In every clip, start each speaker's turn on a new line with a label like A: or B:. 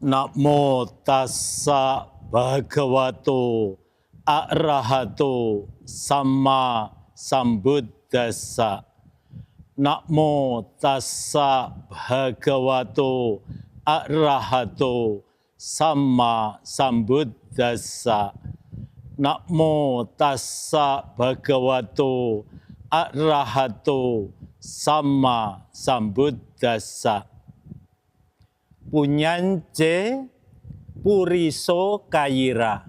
A: Namo tassa bhagavato arahato samma sambuddhassa. Namo tassa bhagavato arahato samma sambuddhassa. Namo tassa bhagavato arahato samma sambuddhassa. Punyance puriso kayira,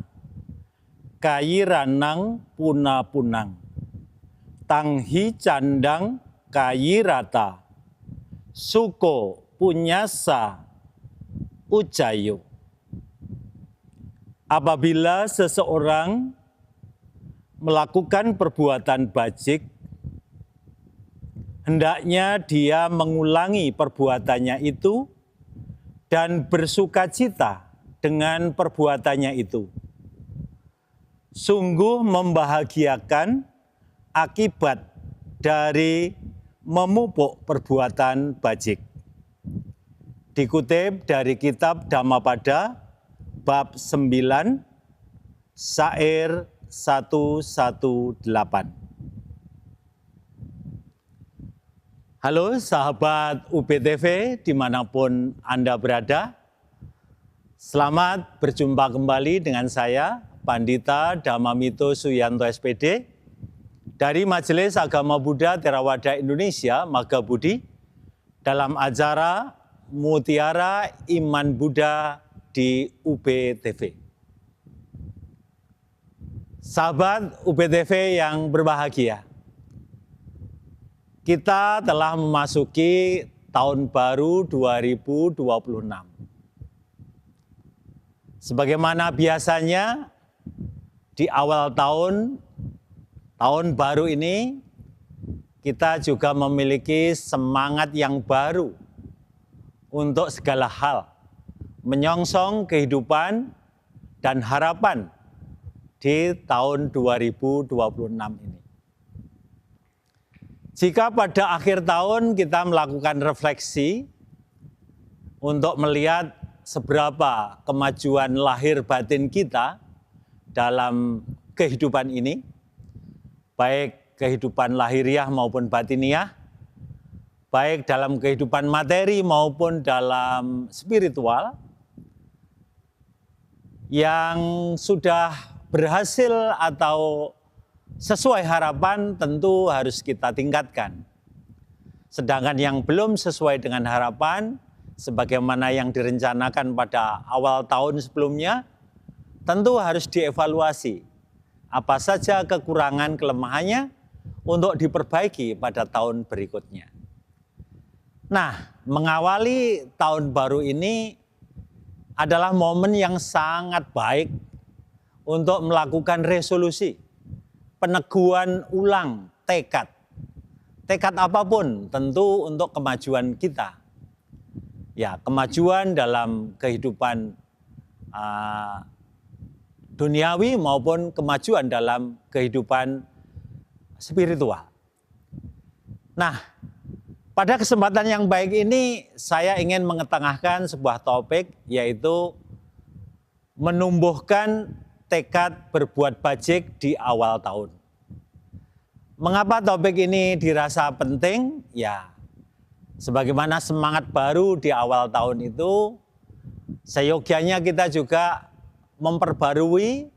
A: kayiranang puna-punang, tanghi candang kayirata, suko punyasa ucayo. Apabila seseorang melakukan perbuatan bajik, hendaknya dia mengulangi perbuatannya itu dan bersukacita dengan perbuatannya itu. Sungguh membahagiakan akibat dari memupuk perbuatan bajik. Dikutip dari kitab Dhammapada bab 9 syair 118. Halo sahabat UPTV dimanapun Anda berada. Selamat berjumpa kembali dengan saya, Pandita Dhammamito Suyanto SPD, dari Majelis Agama Buddha Theravada Indonesia, Magabudi, dalam acara Mutiara Iman Buddha di UPTV. Sahabat UPTV yang berbahagia, kita telah memasuki tahun baru 2026. Sebagaimana biasanya di awal tahun baru ini, kita juga memiliki semangat yang baru untuk segala hal, menyongsong kehidupan dan harapan di tahun 2026 ini. Jika pada akhir tahun kita melakukan refleksi untuk melihat seberapa kemajuan lahir batin kita dalam kehidupan ini, baik kehidupan lahiriah maupun batiniah, baik dalam kehidupan materi maupun dalam spiritual, yang sudah berhasil atau sesuai harapan tentu harus kita tingkatkan. Sedangkan yang belum sesuai dengan harapan, sebagaimana yang direncanakan pada awal tahun sebelumnya, tentu harus dievaluasi. Apa saja kekurangan kelemahannya untuk diperbaiki pada tahun berikutnya. Nah, mengawali tahun baru ini adalah momen yang sangat baik untuk melakukan resolusi, peneguhan ulang tekad. Tekad apapun tentu untuk kemajuan kita. Ya, kemajuan dalam kehidupan duniawi maupun kemajuan dalam kehidupan spiritual. Nah, pada kesempatan yang baik ini saya ingin mengetengahkan sebuah topik, yaitu menumbuhkan tekad berbuat bajik di awal tahun. Mengapa topik ini dirasa penting? Ya, sebagaimana semangat baru di awal tahun itu, seyogianya kita juga memperbarui,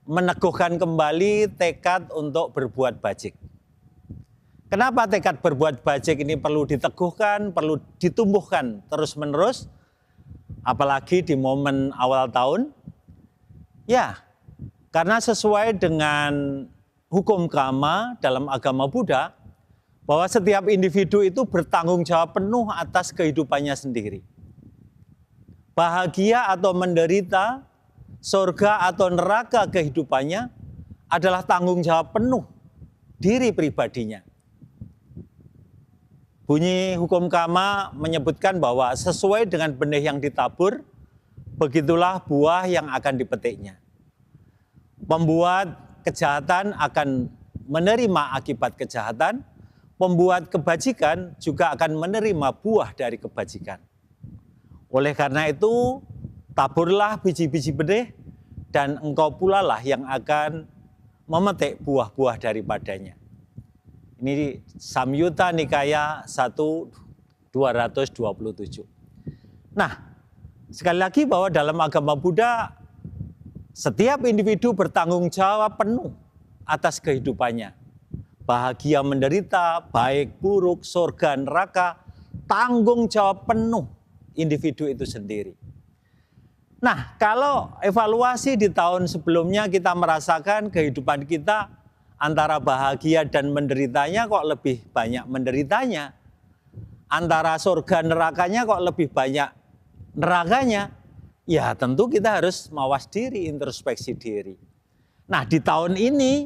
A: meneguhkan kembali tekad untuk berbuat bajik. Kenapa tekad berbuat bajik ini perlu diteguhkan, perlu ditumbuhkan terus-menerus, apalagi di momen awal tahun? Ya, karena sesuai dengan hukum karma dalam agama Buddha, bahwa setiap individu itu bertanggung jawab penuh atas kehidupannya sendiri. Bahagia atau menderita, surga atau neraka kehidupannya adalah tanggung jawab penuh diri pribadinya. Bunyi hukum karma menyebutkan bahwa sesuai dengan benih yang ditabur, begitulah buah yang akan dipetiknya. Pembuat kejahatan akan menerima akibat kejahatan, pembuat kebajikan juga akan menerima buah dari kebajikan. Oleh karena itu, taburlah biji-biji benih, dan engkau pula lah yang akan memetik buah-buah daripadanya. Ini Samyutta Nikaya 1.227. Nah, sekali lagi bahwa dalam agama Buddha, setiap individu bertanggung jawab penuh atas kehidupannya. Bahagia menderita, baik buruk, surga neraka, tanggung jawab penuh individu itu sendiri. Nah, kalau evaluasi di tahun sebelumnya kita merasakan kehidupan kita antara bahagia dan menderitanya kok lebih banyak menderitanya. Antara surga nerakanya kok lebih banyak nerakanya. Ya tentu kita harus mawas diri, introspeksi diri. Nah di tahun ini,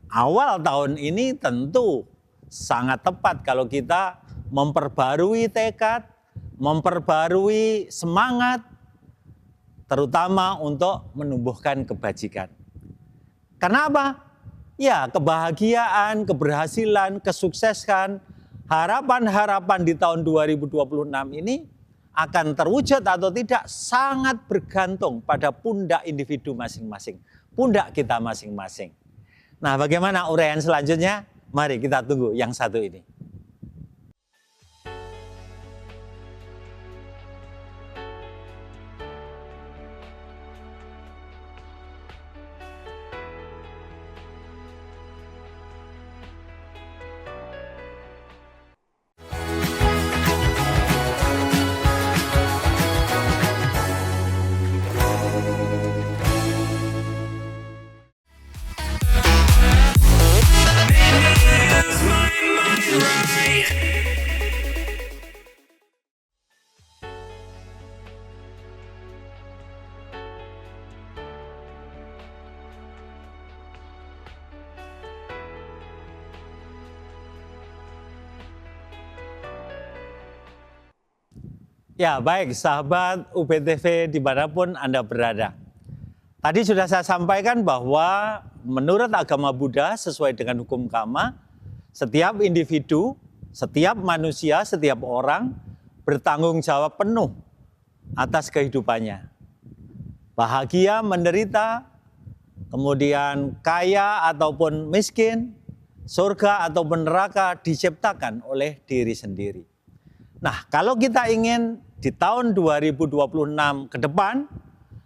A: awal tahun ini tentu sangat tepat kalau kita memperbarui tekad, memperbarui semangat, terutama untuk menumbuhkan kebajikan. Kenapa? Ya, kebahagiaan, keberhasilan, kesuksesan, harapan-harapan di tahun 2026 ini akan terwujud atau tidak sangat bergantung pada pundak individu masing-masing, pundak kita masing-masing. Nah, bagaimana uraian selanjutnya? Mari kita tunggu yang satu ini. Ya baik sahabat UBTV dimanapun Anda berada. Tadi sudah saya sampaikan bahwa menurut agama Buddha sesuai dengan hukum karma, setiap individu, setiap manusia, setiap orang bertanggung jawab penuh atas kehidupannya. Bahagia, menderita, kemudian kaya ataupun miskin, surga ataupun neraka diciptakan oleh diri sendiri. Nah, kalau kita ingin di tahun 2026 ke depan,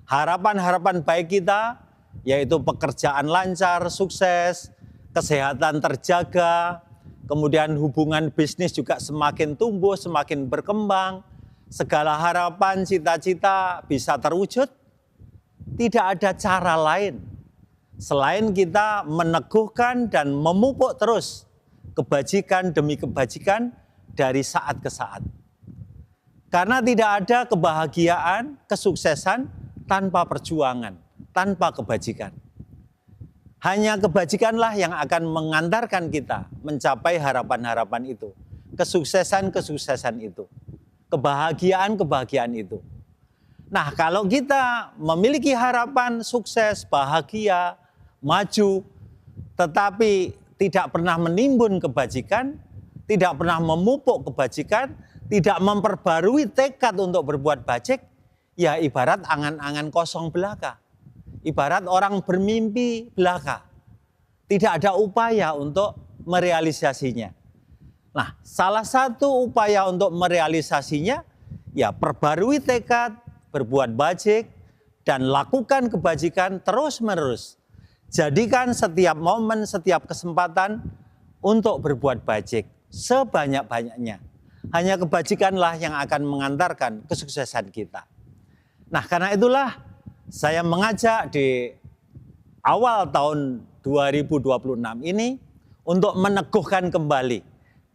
A: harapan-harapan baik kita, yaitu pekerjaan lancar, sukses, kesehatan terjaga, kemudian hubungan bisnis juga semakin tumbuh, semakin berkembang, segala harapan, cita-cita bisa terwujud, tidak ada cara lain selain kita meneguhkan dan memupuk terus kebajikan demi kebajikan dari saat ke saat. Karena tidak ada kebahagiaan, kesuksesan tanpa perjuangan, tanpa kebajikan. Hanya kebajikanlah yang akan mengantarkan kita mencapai harapan-harapan itu. Kesuksesan-kesuksesan itu. Kebahagiaan-kebahagiaan itu. Nah, kalau kita memiliki harapan sukses, bahagia, maju, tetapi tidak pernah menimbun kebajikan, tidak pernah memupuk kebajikan, tidak memperbarui tekad untuk berbuat bajik, ya ibarat angan-angan kosong belaka. Ibarat orang bermimpi belaka. Tidak ada upaya untuk merealisasinya. Nah, salah satu upaya untuk merealisasinya, ya perbarui tekad, berbuat bajik, dan lakukan kebajikan terus-menerus. Jadikan setiap momen, setiap kesempatan untuk berbuat bajik sebanyak-banyaknya. Hanya kebajikanlah yang akan mengantarkan kesuksesan kita. Nah, karena itulah saya mengajak di awal tahun 2026 ini untuk meneguhkan kembali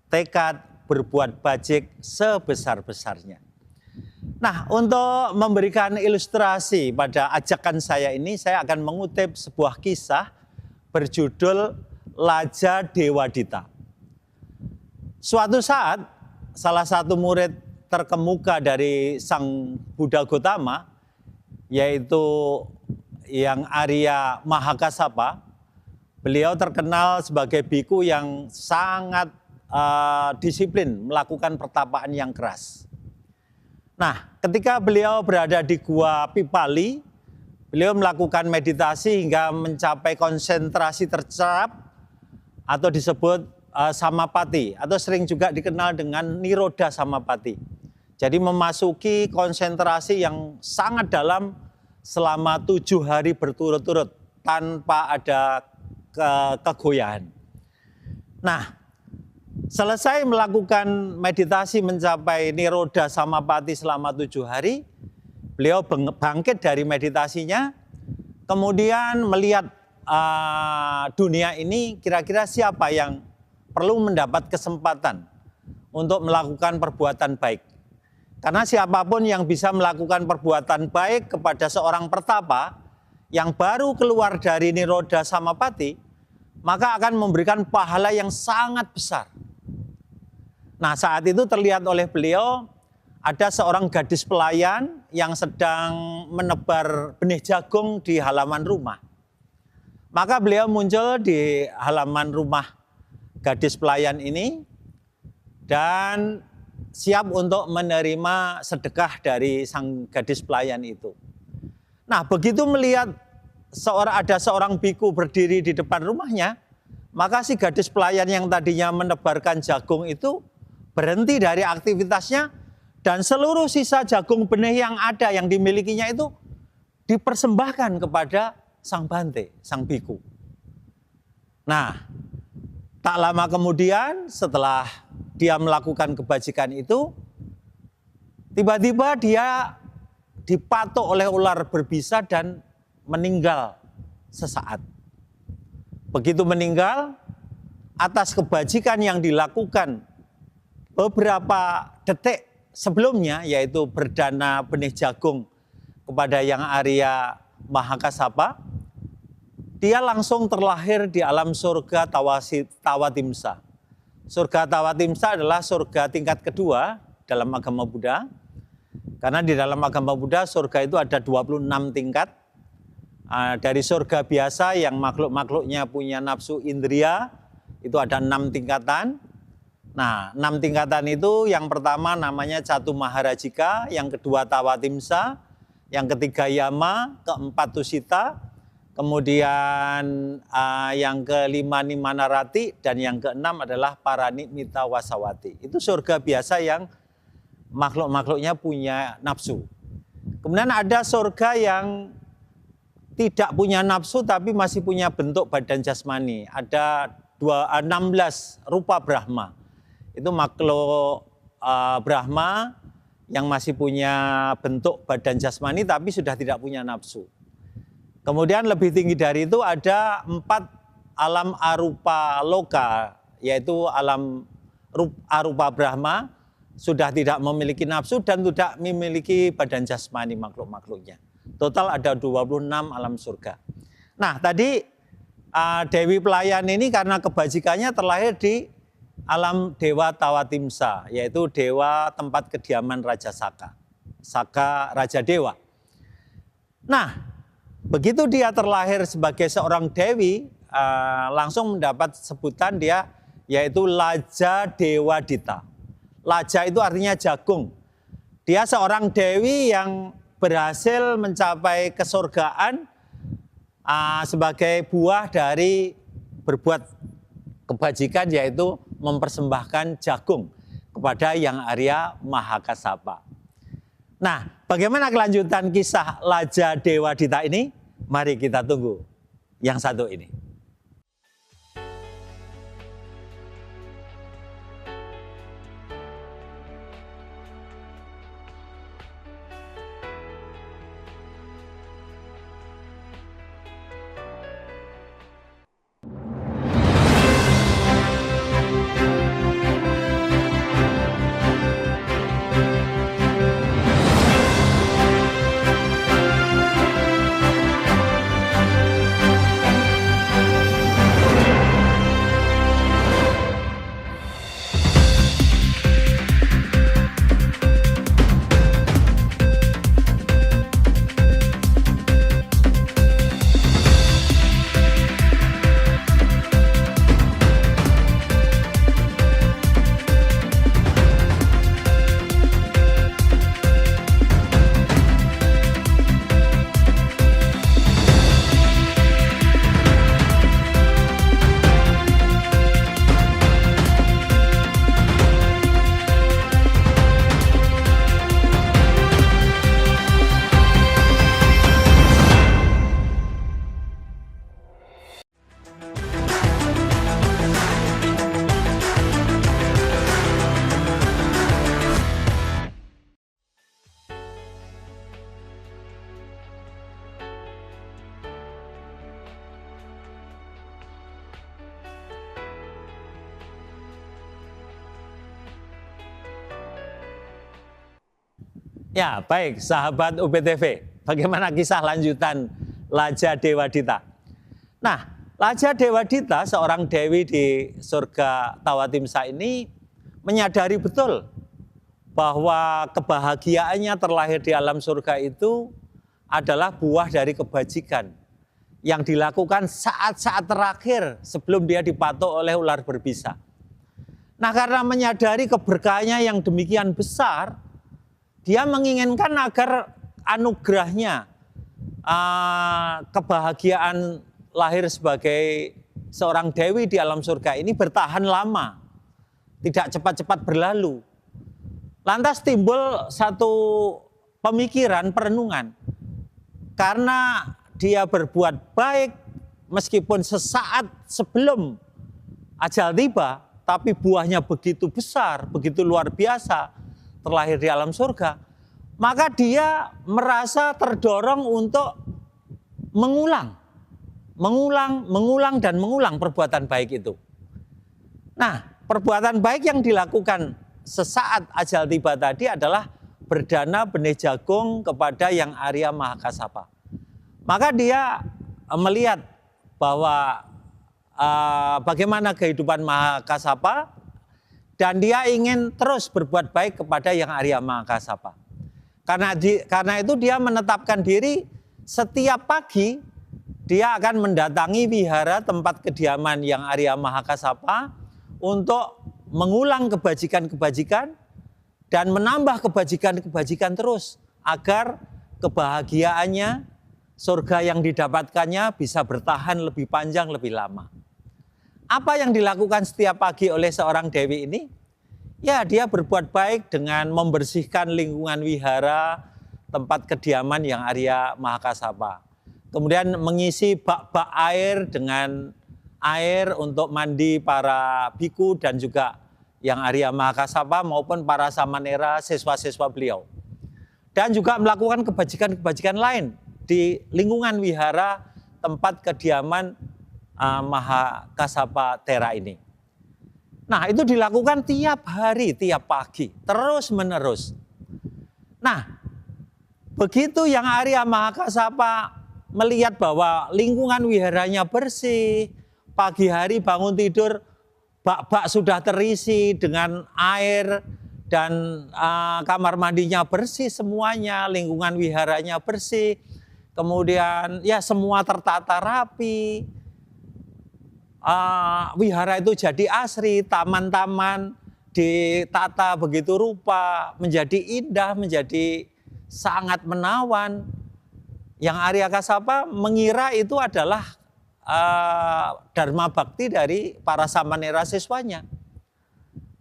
A: tekad berbuat bajik sebesar-besarnya. Nah, untuk memberikan ilustrasi pada ajakan saya ini, saya akan mengutip sebuah kisah berjudul Laja Dewadita. Suatu saat, salah satu murid terkemuka dari Sang Buddha Gotama, yaitu yang Arya Mahakasapa, beliau terkenal sebagai biku yang sangat disiplin melakukan pertapaan yang keras. Nah, ketika beliau berada di Gua Pipali, beliau melakukan meditasi hingga mencapai konsentrasi tercerap atau disebut samapati, atau sering juga dikenal dengan niroda samapati. Jadi memasuki konsentrasi yang sangat dalam selama 7 hari berturut-turut tanpa ada kegoyahan. Nah, selesai melakukan meditasi mencapai niroda samapati selama 7 hari, beliau bangkit dari meditasinya, kemudian melihat dunia ini kira-kira siapa yang perlu mendapat kesempatan untuk melakukan perbuatan baik. Karena siapapun yang bisa melakukan perbuatan baik kepada seorang pertapa yang baru keluar dari niroda samapati, maka akan memberikan pahala yang sangat besar. Nah, saat itu terlihat oleh beliau ada seorang gadis pelayan yang sedang menebar benih jagung di halaman rumah. Maka beliau muncul di halaman rumah gadis pelayan ini dan siap untuk menerima sedekah dari sang gadis pelayan itu. Nah, begitu melihat ada seorang biku berdiri di depan rumahnya, maka si gadis pelayan yang tadinya menebarkan jagung itu berhenti dari aktivitasnya dan seluruh sisa jagung benih yang ada yang dimilikinya itu dipersembahkan kepada sang bante, sang biku. Nah, tak lama kemudian setelah dia melakukan kebajikan itu, tiba-tiba dia dipatok oleh ular berbisa dan meninggal sesaat. Begitu meninggal, atas kebajikan yang dilakukan beberapa detik sebelumnya, yaitu berdana benih jagung kepada Yang Arya Mahakasapa, dia langsung terlahir di alam surga Tawatimsa. Surga Tawatimsa adalah surga tingkat kedua dalam agama Buddha. Karena di dalam agama Buddha surga itu ada 26 tingkat. Dari surga biasa yang makhluk-makhluknya punya nafsu indria, itu ada 6 tingkatan. Nah, 6 tingkatan itu yang pertama namanya Catu Maharajika, yang kedua Tawatimsa, yang ketiga Yama, keempat Tusita, kemudian yang kelima Nimanarati, dan yang keenam adalah Paranimita Wasawati. Itu surga biasa yang makhluk-makhluknya punya nafsu. Kemudian ada surga yang tidak punya nafsu tapi masih punya bentuk badan jasmani. Ada 16 rupa Brahma. Itu makhluk Brahma yang masih punya bentuk badan jasmani tapi sudah tidak punya nafsu. Kemudian lebih tinggi dari itu ada 4 alam arupa loka, yaitu alam arupa Brahma, sudah tidak memiliki nafsu dan tidak memiliki badan jasmani makhluk-makhluknya. Total ada 26 alam surga. Nah, tadi Dewi Pelayan ini karena kebajikannya terlahir di alam Dewa Tawatimsa, yaitu dewa tempat kediaman Raja Saka. Saka Raja Dewa. Nah, begitu dia terlahir sebagai seorang dewi, langsung mendapat sebutan dia yaitu Laja Dewa Dita. Laja itu artinya jagung. Dia seorang dewi yang berhasil mencapai kesurgaan sebagai buah dari berbuat kebajikan, yaitu mempersembahkan jagung kepada Yang Arya Mahakasapa. Nah, bagaimana kelanjutan kisah Laja Dewa Dita ini? Mari kita tunggu yang satu ini. Ya, baik sahabat UPTV. Bagaimana kisah lanjutan Laja Dewadita? Nah, Laja Dewadita, seorang dewi di surga Tawatimsa ini menyadari betul bahwa kebahagiaannya terlahir di alam surga itu adalah buah dari kebajikan yang dilakukan saat-saat terakhir sebelum dia dipatuk oleh ular berbisa. Nah, karena menyadari keberkahannya yang demikian besar, dia menginginkan agar anugerahnya, kebahagiaan lahir sebagai seorang dewi di alam surga ini bertahan lama, tidak cepat-cepat berlalu. Lantas timbul satu pemikiran, perenungan. Karena dia berbuat baik meskipun sesaat sebelum ajal tiba, tapi buahnya begitu besar, begitu luar biasa, terlahir di alam surga, maka dia merasa terdorong untuk mengulang dan mengulang perbuatan baik itu. Nah, perbuatan baik yang dilakukan sesaat ajal tiba tadi adalah berdana benih jagung kepada Yang Arya Mahakasapa. Maka dia melihat bahwa bagaimana kehidupan Mahakasapa, dan dia ingin terus berbuat baik kepada Yang Arya Mahakasapa. Karena itu dia menetapkan diri setiap pagi dia akan mendatangi wihara tempat kediaman Yang Arya Mahakasapa untuk mengulang kebajikan-kebajikan dan menambah kebajikan-kebajikan terus agar kebahagiaannya, surga yang didapatkannya bisa bertahan lebih panjang, lebih lama. Apa yang dilakukan setiap pagi oleh seorang dewi ini? Ya, dia berbuat baik dengan membersihkan lingkungan wihara tempat kediaman Yang Arya Mahakasapa. Kemudian mengisi bak-bak air dengan air untuk mandi para biku dan juga Yang Arya Mahakasapa maupun para samanera, siswa-siswa beliau. Dan juga melakukan kebajikan-kebajikan lain di lingkungan wihara tempat kediaman Mahakasapa Thera ini. Nah, itu dilakukan tiap hari, tiap pagi, terus menerus. Nah, begitu Yang Arya Mahakasapa melihat bahwa lingkungan wiharanya bersih, pagi hari bangun tidur, bak-bak sudah terisi dengan air, dan kamar mandinya bersih semuanya, lingkungan wiharanya bersih, kemudian ya semua tertata rapi, wihara itu jadi asri, taman-taman ditata begitu rupa, menjadi indah, menjadi sangat menawan. Yang Arya Kasapa mengira itu adalah dharma bakti dari para samanera siswanya.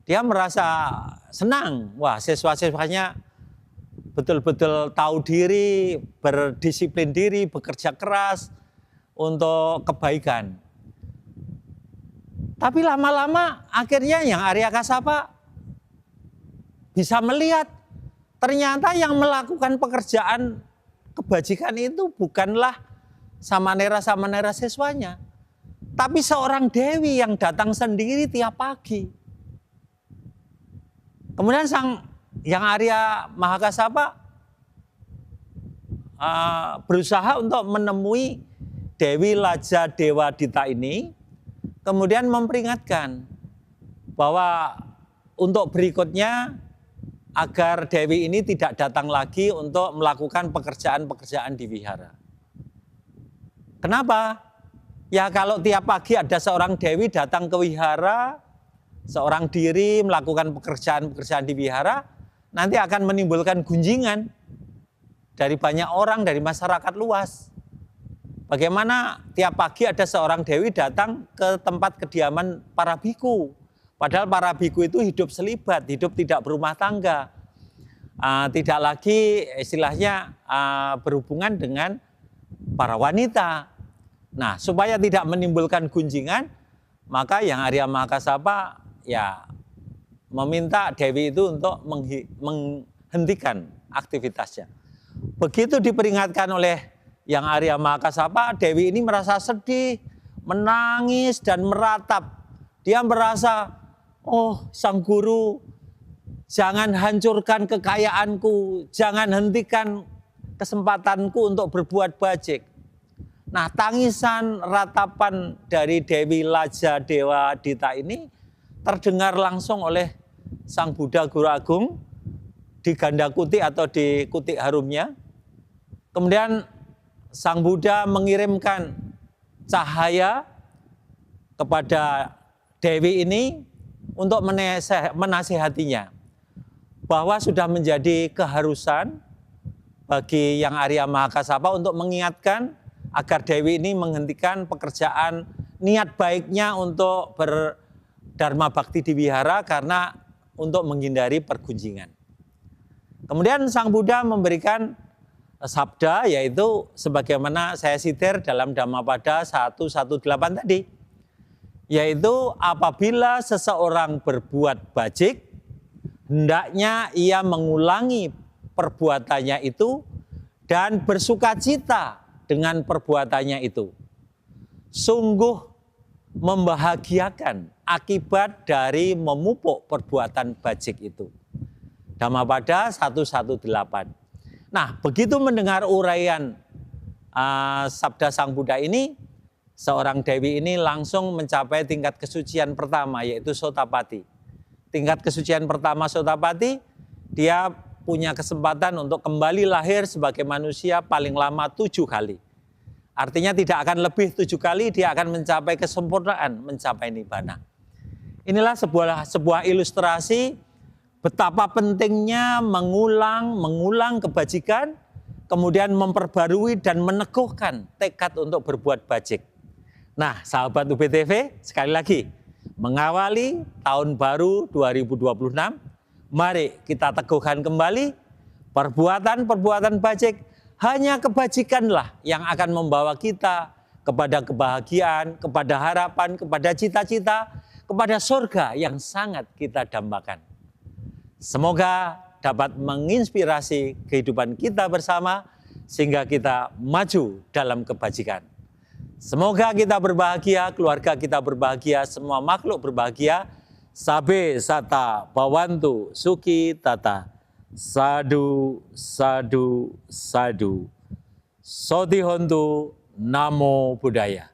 A: Dia merasa senang, wah siswa-siswanya betul-betul tahu diri, berdisiplin diri, bekerja keras untuk kebaikan. Tapi lama-lama akhirnya Yang Arya Kasapa bisa melihat ternyata yang melakukan pekerjaan kebajikan itu bukanlah samanera-samanera siswanya, tapi seorang dewi yang datang sendiri tiap pagi. Kemudian Yang Arya Mahakasapa berusaha untuk menemui Dewi Laja Dewadita ini, kemudian memperingatkan bahwa untuk berikutnya agar Dewi ini tidak datang lagi untuk melakukan pekerjaan-pekerjaan di wihara. Kenapa? Ya kalau tiap pagi ada seorang Dewi datang ke wihara, seorang diri melakukan pekerjaan-pekerjaan di wihara, nanti akan menimbulkan gunjingan dari banyak orang, dari masyarakat luas. Bagaimana tiap pagi ada seorang Dewi datang ke tempat kediaman para biku. Padahal para biku itu hidup selibat, hidup tidak berumah tangga. Tidak lagi istilahnya berhubungan dengan para wanita. Nah, supaya tidak menimbulkan gunjingan, maka Yang Arya Mahakasapa ya meminta Dewi itu untuk menghentikan aktivitasnya. Begitu diperingatkan oleh Yang Arya Mahakasapa, Dewi ini merasa sedih, menangis dan meratap. Dia merasa, oh sang guru Jangan hancurkan kekayaanku, jangan hentikan kesempatanku untuk berbuat bajik. Nah, tangisan ratapan dari Dewi Laja Dewa Dita ini terdengar langsung oleh Sang Buddha Guru Agung di ganda kuti atau di kuti harumnya. Kemudian Sang Buddha mengirimkan cahaya kepada Dewi ini untuk menasihatinya bahwa sudah menjadi keharusan bagi Yang Arya Mahakasapa untuk mengingatkan agar Dewi ini menghentikan pekerjaan niat baiknya untuk berdharma bakti di wihara karena untuk menghindari pergunjingan. Kemudian Sang Buddha memberikan sabda, yaitu sebagaimana saya sitir dalam Dhammapada 118 tadi, yaitu apabila seseorang berbuat bajik, hendaknya ia mengulangi perbuatannya itu dan bersukacita dengan perbuatannya itu. Sungguh membahagiakan akibat dari memupuk perbuatan bajik itu. Dhammapada 118. Nah, begitu mendengar uraian sabda Sang Buddha ini, seorang Dewi ini langsung mencapai tingkat kesucian pertama, yaitu Sotapati. Tingkat kesucian pertama Sotapati, dia punya kesempatan untuk kembali lahir sebagai manusia paling lama 7 kali. Artinya tidak akan lebih 7 kali, dia akan mencapai kesempurnaan, mencapai nibbana. Inilah sebuah ilustrasi betapa pentingnya mengulang kebajikan, kemudian memperbarui dan meneguhkan tekad untuk berbuat bajik. Nah, sahabat UBTV, sekali lagi, mengawali tahun baru 2026, mari kita teguhkan kembali perbuatan-perbuatan bajik. Hanya kebajikanlah yang akan membawa kita kepada kebahagiaan, kepada harapan, kepada cita-cita, kepada surga yang sangat kita dambakan. Semoga dapat menginspirasi kehidupan kita bersama sehingga kita maju dalam kebajikan. Semoga kita berbahagia, keluarga kita berbahagia, semua makhluk berbahagia. Sabe sata bawantu suki tata. Sadu, sadu, sadu. Soti hontu, namo buddhaya.